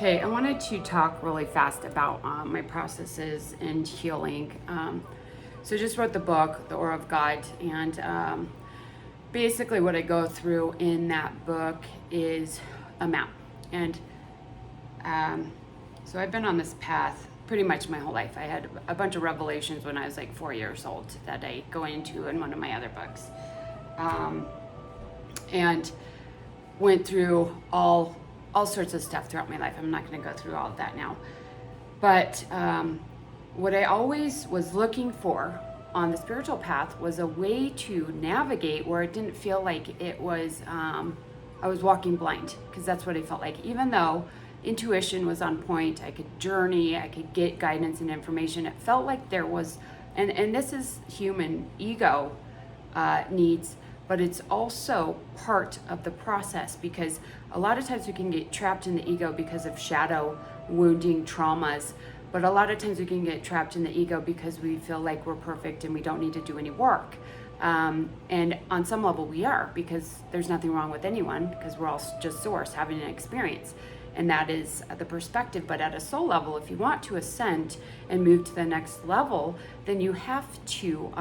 Okay, I wanted to talk really fast about my processes and healing. So just wrote the book, The Aura of God, and basically what I go through in that book is a map. And so I've been on this path pretty much my whole life. I had a bunch of revelations when I was like 4 years old that I go into in one of my other books. And went through all sorts of stuff throughout my life. I'm not going to go through all of that now. But what I always was looking for on the spiritual path was a way to navigate where it didn't feel like it was, I was walking blind, because that's what I felt like. Even though intuition was on point, I could journey, I could get guidance and information, it felt like there was, and this is human ego needs, but it's also part of the process, because a lot of times we can get trapped in the ego because of shadow wounding traumas, but a lot of times we can get trapped in the ego because we feel like we're perfect and we don't need to do any work. And on some level we are, because there's nothing wrong with anyone, because we're all just source having an experience. And that is the perspective. But at a soul level, if you want to ascend and move to the next level, then you have to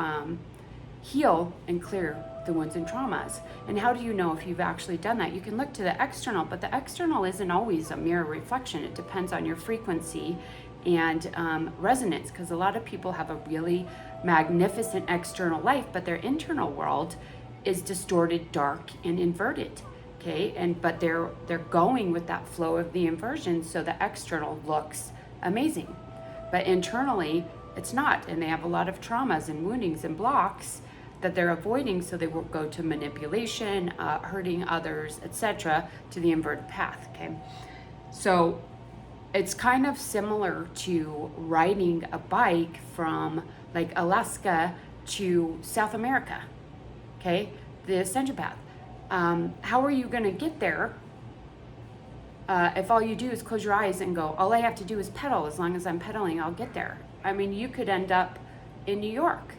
heal and clear the wounds and traumas. And how do you know if you've actually done that? You can look to the external, but the external isn't always a mirror reflection. It depends on your frequency and resonance, because a lot of people have a really magnificent external life, but their internal world is distorted, dark, and inverted. Okay, but they're going with that flow of the inversion, so the external looks amazing, but internally it's not, and they have a lot of traumas and woundings and blocks that they're avoiding, so they will go to manipulation, hurting others, etc., to the inverted path. Okay, so it's kind of similar to riding a bike from like Alaska to South America. Okay, the Ascension path. How are you going to get there if all you do is close your eyes and go, all I have to do is pedal, as long as I'm pedaling, I'll get there? I mean, you could end up in New York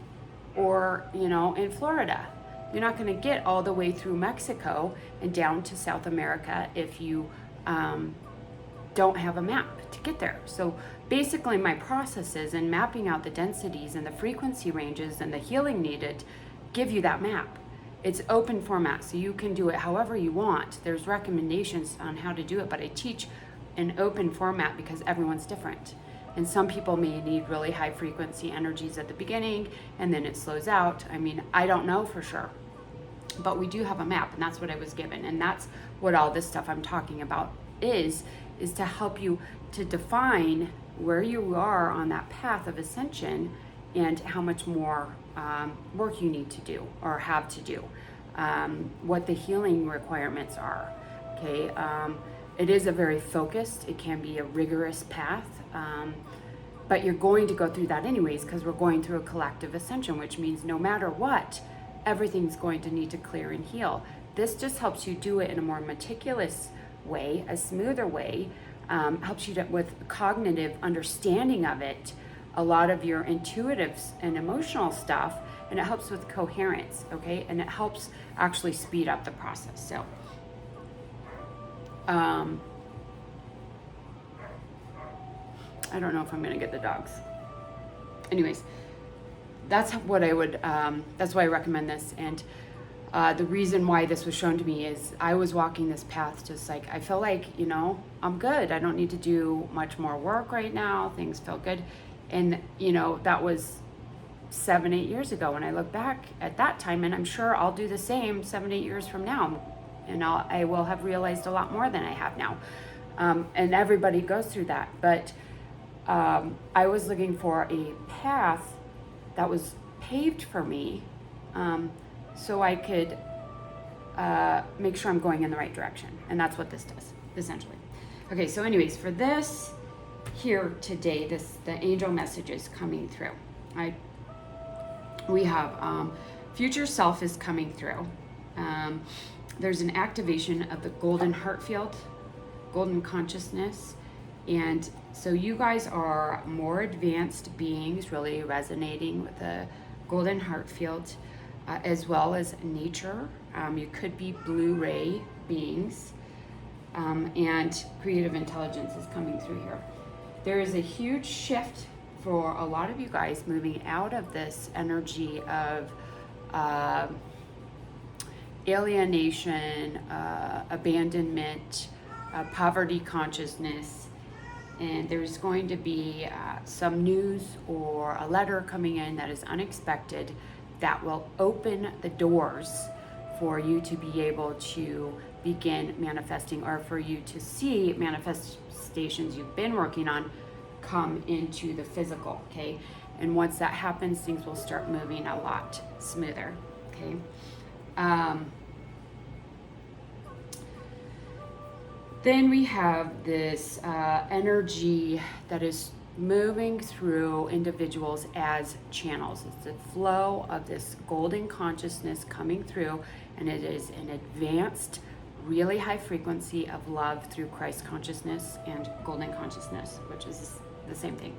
or, in Florida. You're not going to get all the way through Mexico and down to South America if you don't have a map to get there. So basically my processes in mapping out the densities and the frequency ranges and the healing needed give you that map. It's open format, so you can do it however you want. There's recommendations on how to do it, but I teach an open format because everyone's different. And some people may need really high frequency energies at the beginning, and then it slows out. I mean, I don't know for sure, but we do have a map, and that's what I was given. And that's what all this stuff I'm talking about is to help you to define where you are on that path of ascension and how much more work you need to do or have to do, what the healing requirements are. Okay, it is a very focused, it can be a rigorous path, but you're going to go through that anyways, because we're going through a collective ascension, which means no matter what, everything's going to need to clear and heal. This just helps you do it in a more meticulous way, a smoother way, helps you with cognitive understanding of it, a lot of your intuitive and emotional stuff, and it helps with coherence, okay? And it helps actually speed up the process. So, I don't know if I'm gonna get the dogs. Anyways, that's what I would, that's why I recommend this. And the reason why this was shown to me is I was walking this path just like, I feel like, I'm good. I don't need to do much more work right now. Things feel good. And, that was 7-8 years ago. When I look back at that time, and I'm sure I'll do the same 7-8 years from now, and I will have realized a lot more than I have now. And everybody goes through that. But I was looking for a path that was paved for me, so I could make sure I'm going in the right direction. And that's what this does, essentially. Okay, so anyways, for this here today, the angel messages coming through. We have future self is coming through. There's an activation of the golden heart field, golden consciousness, and so you guys are more advanced beings, really resonating with the golden heart field, as well as nature. You could be blue ray beings. and creative intelligence is coming through here. There is a huge shift for a lot of you guys moving out of this energy of alienation, abandonment, poverty consciousness, and there's going to be some news or a letter coming in that is unexpected that will open the doors for you to be able to begin manifesting, or for you to see manifestations you've been working on come into the physical, okay? And once that happens, things will start moving a lot smoother, okay? Then we have this energy that is moving through individuals as channels. It's the flow of this golden consciousness coming through, and it is an advanced, really high frequency of love through Christ consciousness and golden consciousness, which is the same thing.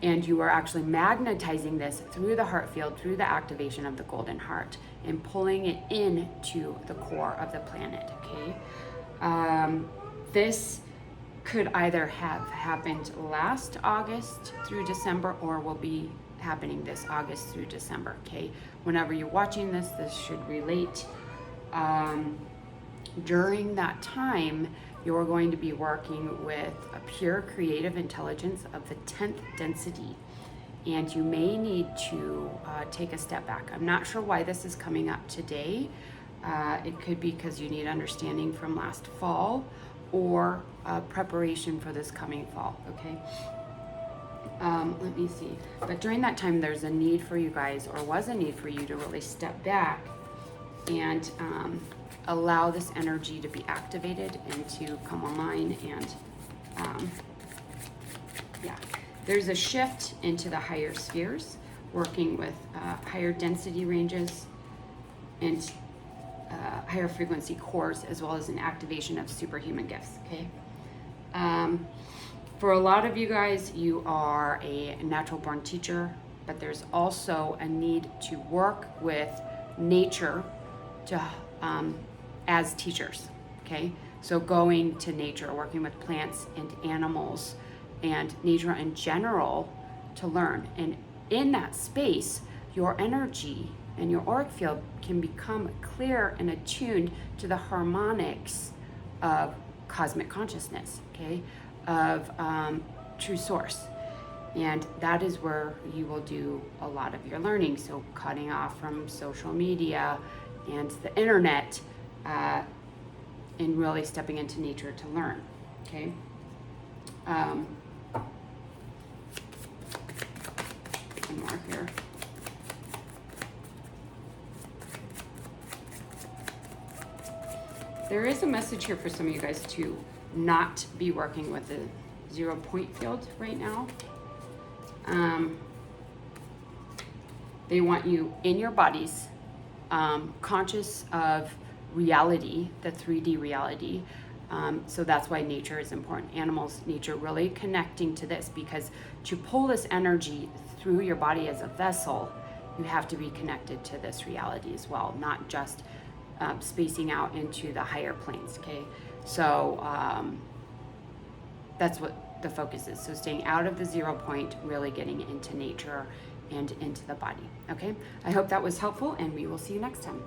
And you are actually magnetizing this through the heart field, through the activation of the golden heart, and pulling it into the core of the planet, okay? This could either have happened last August through December, or will be happening this August through December, okay? Whenever you're watching this, this should relate. During that time, you're going to be working with a pure creative intelligence of the 10th density, and you may need to take a step back. I'm not sure why this is coming up today. It could be because you need understanding from last fall, or preparation for this coming fall, okay? Let me see. But during that time, there's a need for you guys, or was a need for you to really step back and allow this energy to be activated and to come online. And yeah, there's a shift into the higher spheres, working with higher density ranges and higher frequency cores, as well as an activation of superhuman gifts, okay? For a lot of you guys, you are a natural born teacher, but there's also a need to work with nature to as teachers, okay? So going to nature, working with plants and animals and nature in general to learn. And in that space, your energy and your auric field can become clear and attuned to the harmonics of cosmic consciousness, okay? Of true source. And that is where you will do a lot of your learning. So cutting off from social media and the internet, and really stepping into nature to learn, okay? One more here. There is a message here for some of you guys to not be working with the 0 point field right now. They want you in your bodies, conscious of reality, the 3D reality. So that's why nature is important. Animals, nature, really connecting to this, because to pull this energy through your body as a vessel, you have to be connected to this reality as well, not just spacing out into the higher planes, okay? So that's what the focus is. So staying out of the 0 point, really getting into nature and into the body, okay? I hope that was helpful, and we will see you next time.